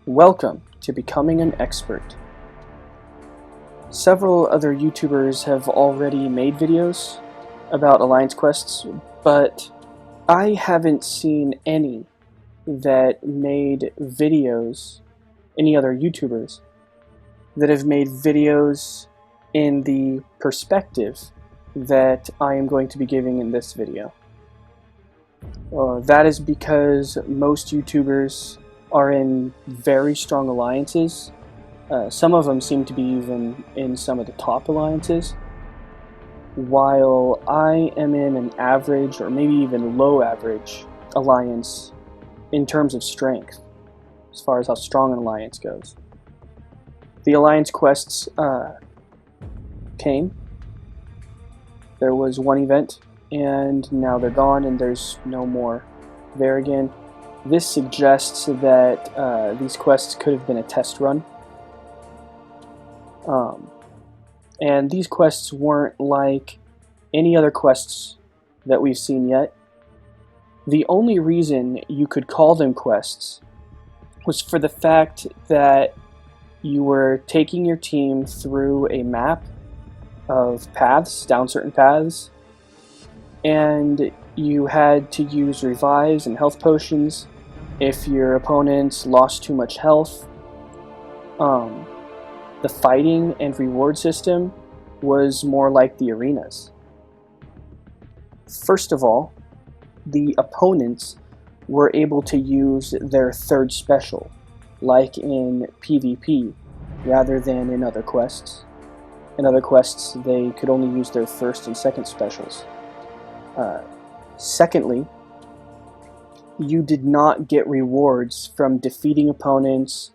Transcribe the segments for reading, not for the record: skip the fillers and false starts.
Welcome to Becoming an Expert. Several other YouTubers have already made videos about Alliance quests, but I haven't seen any that made videos, any other YouTubers, that have made videos in the perspective that I am going to be giving in this video. That is because most YouTubers are in very strong alliances. Some of them seem to be even in some of the top alliances, while I am in an average or maybe even low average alliance in terms of strength, as far as how strong an alliance goes. The alliance quests came. There was one event, and now they're gone, and there's no more there again. This suggests that these quests could have been a test run. And these quests weren't like any other quests that we've seen yet. The only reason you could call them quests was for the fact that you were taking your team through a map of paths, down certain paths, and you had to use revives and health potions if your opponents lost too much health. The fighting and reward system was more like the arenas. First of all, the opponents were able to use their third special, like in PvP, rather than in other quests. In other quests, they could only use their first and second specials. Secondly, you did not get rewards from defeating opponents,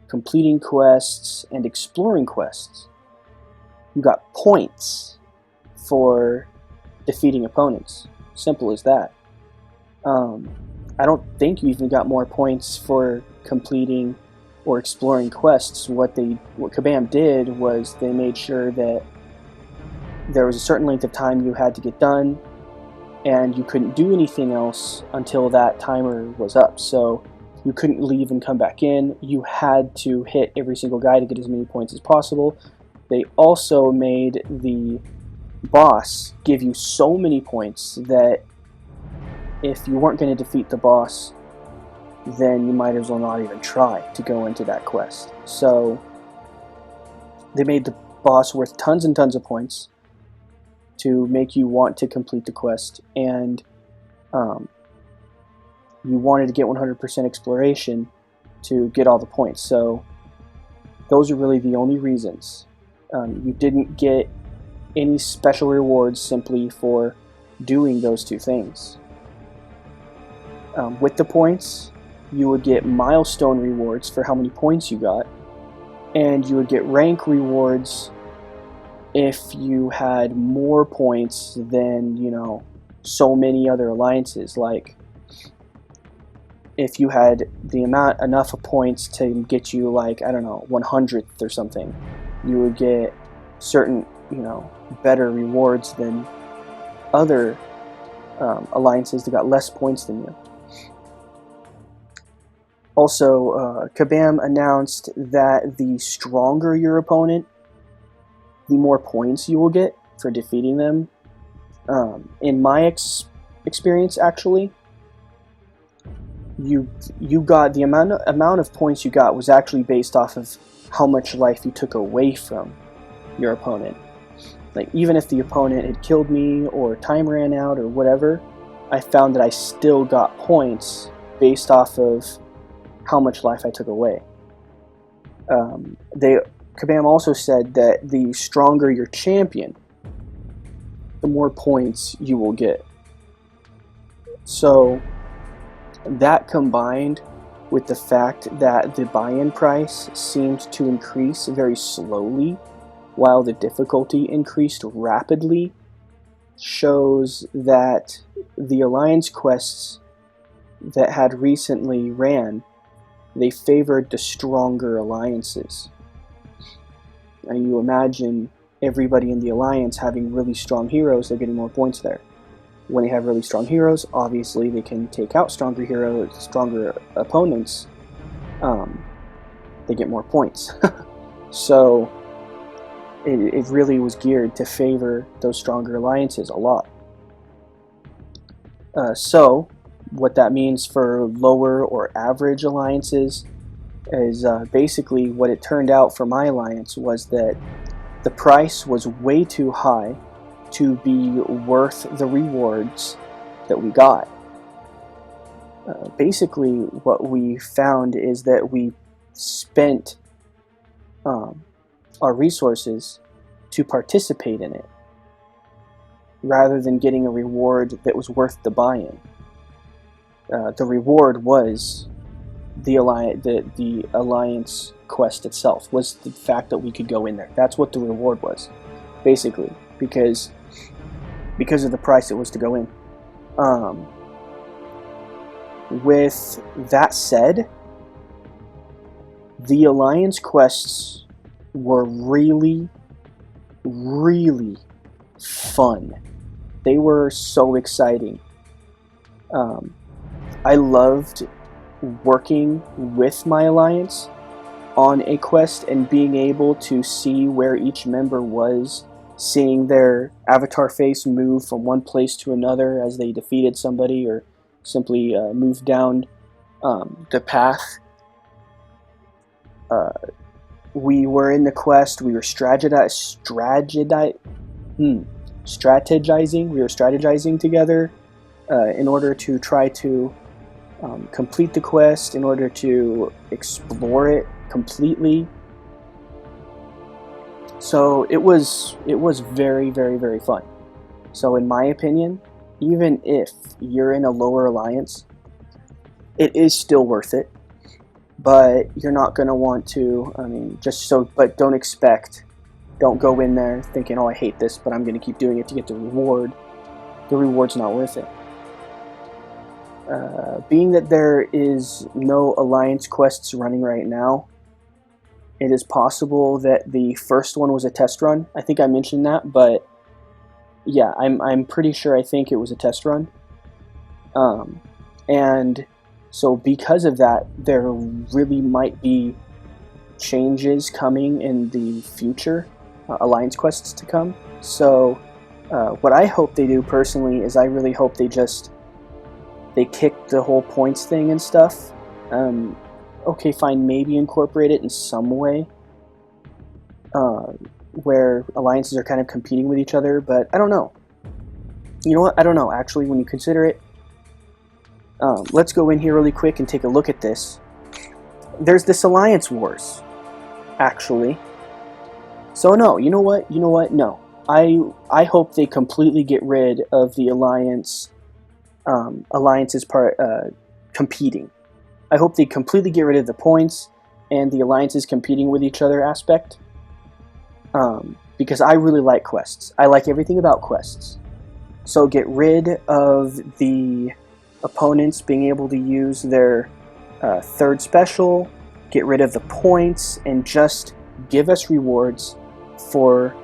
completing quests, and exploring quests. You got points for defeating opponents. Simple as that. I don't think you even got more points for completing or exploring quests. What Kabam did was they made sure that there was a certain length of time you had to get done, and you couldn't do anything else until that timer was up. So you couldn't leave and come back in. You had to hit every single guy to get as many points as possible. They also made the boss give you so many points that if you weren't going to defeat the boss, then you might as well not even try to go into that quest. So they made the boss worth tons and tons of points to make you want to complete the quest, and you wanted to get 100% exploration to get all the points. So those are really the only reasons. You didn't get any special rewards simply for doing those two things. With the points, you would get milestone rewards for how many points you got, and you would get rank rewards if you had more points than, so many other alliances. Like, if you had enough of points to get you, like, I don't know, 100th or something, you would get certain, better rewards than other alliances that got less points than you. Also, Kabam announced that the stronger your opponent, the more points you will get for defeating them. In my experience, actually, you got the amount of points you got was actually based off of how much life you took away from your opponent. Like, even if the opponent had killed me or time ran out or whatever, I found that I still got points based off of how much life I took away. Kabam also said that the stronger your champion, the more points you will get. So that, combined with the fact that the buy-in price seemed to increase very slowly while the difficulty increased rapidly, shows that the alliance quests that had recently ran, they favored the stronger alliances. And you imagine everybody in the alliance having really strong heroes, they're getting more points there. When they have really strong heroes, obviously they can take out stronger heroes, stronger opponents, they get more points. So it really was geared to favor those stronger alliances a lot. So what that means for lower or average alliances is basically what it turned out for my alliance was that the price was way too high to be worth the rewards that we got. Basically, what we found is that we spent our resources to participate in it, rather than getting a reward that was worth the buy-in. The reward was the alliance quest itself, was the fact that we could go in there. That's what the reward was, basically, because of the price it was to go in. With that said, the alliance quests were really, really fun. They were so exciting. I loved working with my alliance on a quest and being able to see where each member was, seeing their avatar face move from one place to another as they defeated somebody or simply moved down the path. We were in the quest, we were strategizing. We were strategizing together in order to try to complete the quest, in order to explore it completely. So it was very, very, very fun. So in my opinion, even if you're in a lower alliance, it is still worth it. But you're not going to want to, but don't go in there thinking, oh, I hate this, but I'm going to keep doing it to get the reward. The reward's not worth it. Being that there is no alliance quests running right now, it is possible that the first one was a test run. I think I mentioned that, but yeah, I'm pretty sure I think it was a test run. And so because of that, there really might be changes coming in the future, alliance quests to come. So what I hope they do personally is I really hope they kick the whole points thing and stuff. Okay, fine, maybe incorporate it in some way where alliances are kind of competing with each other, but I don't know. You know what? I don't know, actually, when you consider it. Let's go in here really quick and take a look at this. There's this Alliance Wars, actually. So no, you know what? No. I hope they completely get rid of the alliances competing. I hope they completely get rid of the points and the alliances competing with each other aspect. Because I really like quests. I like everything about quests. So get rid of the opponents being able to use their third special, get rid of the points, and just give us rewards for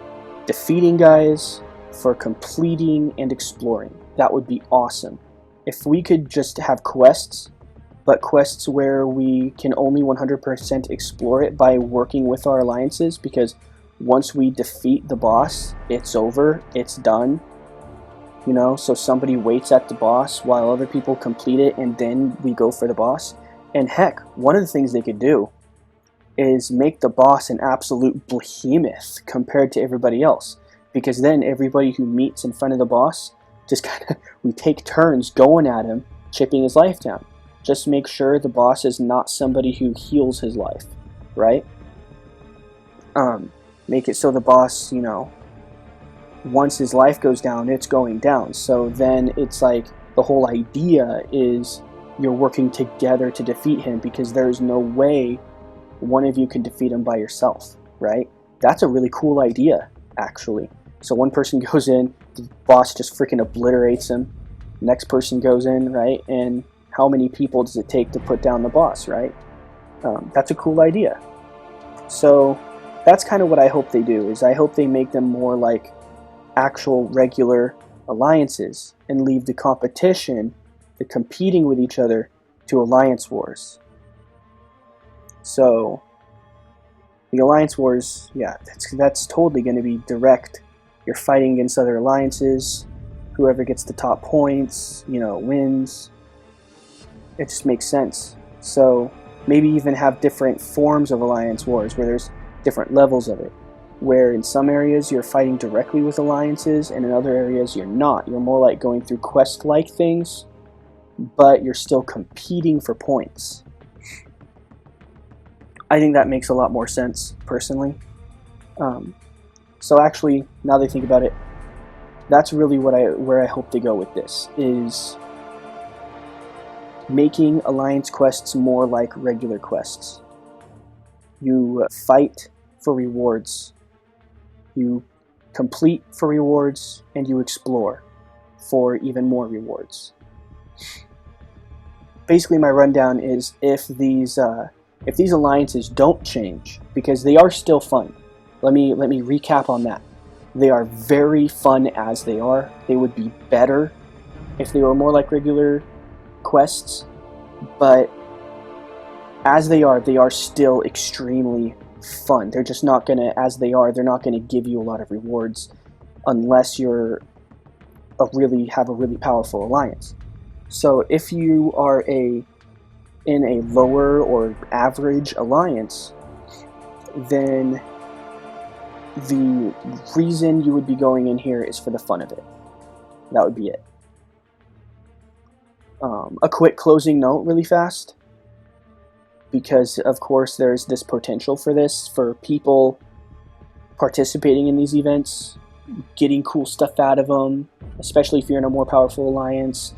defeating guys, for completing and exploring. That would be awesome. If we could just have quests, but quests where we can only 100% explore it by working with our alliances, because once we defeat the boss, it's over, it's done. You know, so somebody waits at the boss while other people complete it, and then we go for the boss. And heck, one of the things they could do is make the boss an absolute behemoth compared to everybody else. Because then everybody who meets in front of the boss, just kind of, we take turns going at him, chipping his life down. Just make sure the boss is not somebody who heals his life, right? Make it so the boss, you know, once his life goes down, it's going down. So then it's like the whole idea is you're working together to defeat him, because there's no way one of you can defeat him by yourself, right? That's a really cool idea, actually. So one person goes in, the boss just freaking obliterates him. Next person goes in, right? And how many people does it take to put down the boss, right? That's a cool idea. So that's kind of what I hope they do, is I hope they make them more like actual regular alliances and leave the competition, the competing with each other, to alliance wars. So The alliance wars, yeah, that's totally going to be direct. You're fighting against other alliances. Whoever gets the top points, wins. It just makes sense. So maybe even have different forms of alliance wars where there's different levels of it. Where in some areas you're fighting directly with alliances, and in other areas you're not. You're more like going through quest-like things, but you're still competing for points. I think that makes a lot more sense, personally. So actually, now that I think about it, that's really where I hope to go with this, is making alliance quests more like regular quests. You fight for rewards, you complete for rewards, and you explore for even more rewards. Basically, my rundown is if these alliances don't change, because they are still fun. Let me recap on that. They are very fun as they are. They would be better if they were more like regular quests, but as they are still extremely fun. They're just not gonna, they're not gonna give you a lot of rewards unless you're have a really powerful alliance. So if you are in a lower or average alliance, then the reason you would be going in here is for the fun of it. That would be it. A quick closing note really fast, because of course there's this potential for people participating in these events, getting cool stuff out of them, especially if you're in a more powerful alliance,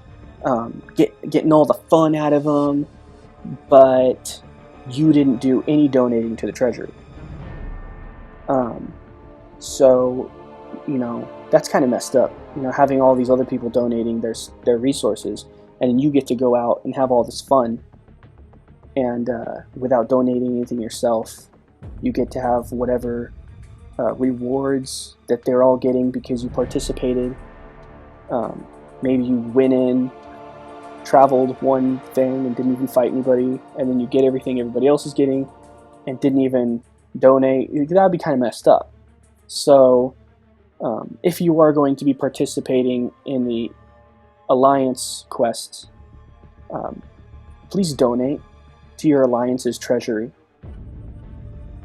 getting all the fun out of them, but you didn't do any donating to the treasury. So, that's kind of messed up. Having all these other people donating their resources, and you get to go out and have all this fun, and without donating anything yourself, you get to have whatever rewards that they're all getting because you participated. Maybe you went in, traveled one thing and didn't even fight anybody, and then you get everything everybody else is getting and didn't even donate. That would be kind of messed up. So if you are going to be participating in the alliance quests, please donate to your alliance's treasury.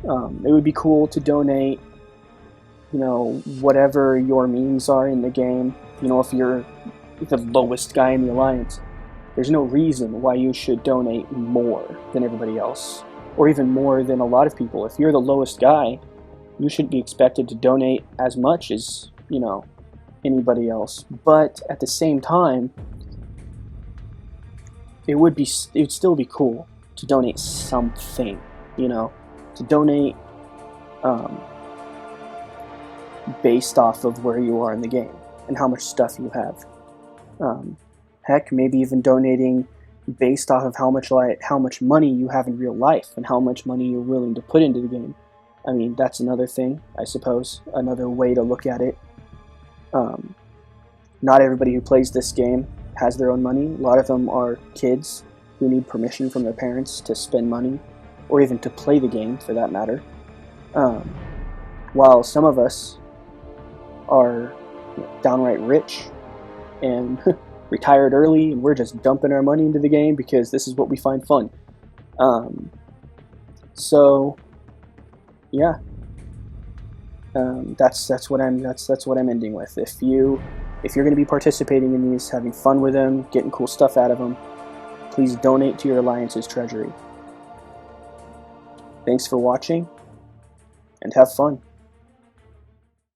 It would be cool to donate, whatever your means are in the game. If you're the lowest guy in the alliance, there's no reason why you should donate more than everybody else, or even more than a lot of people. If you're the lowest guy, you shouldn't be expected to donate as much as, anybody else. But at the same time, it would still be cool to donate something, to donate based off of where you are in the game and how much stuff you have. Heck, maybe even donating based off of how much money you have in real life and how much money you're willing to put into the game. I mean, that's another thing, I suppose, another way to look at it. Not everybody who plays this game has their own money. A lot of them are kids who need permission from their parents to spend money, or even to play the game, for that matter. While some of us are downright rich and retired early, and we're just dumping our money into the game because this is what we find fun. So yeah, that's what I'm ending with. If you're going to be participating in these, having fun with them, getting cool stuff out of them, please donate to your alliance's treasury. Thanks for watching, and have fun.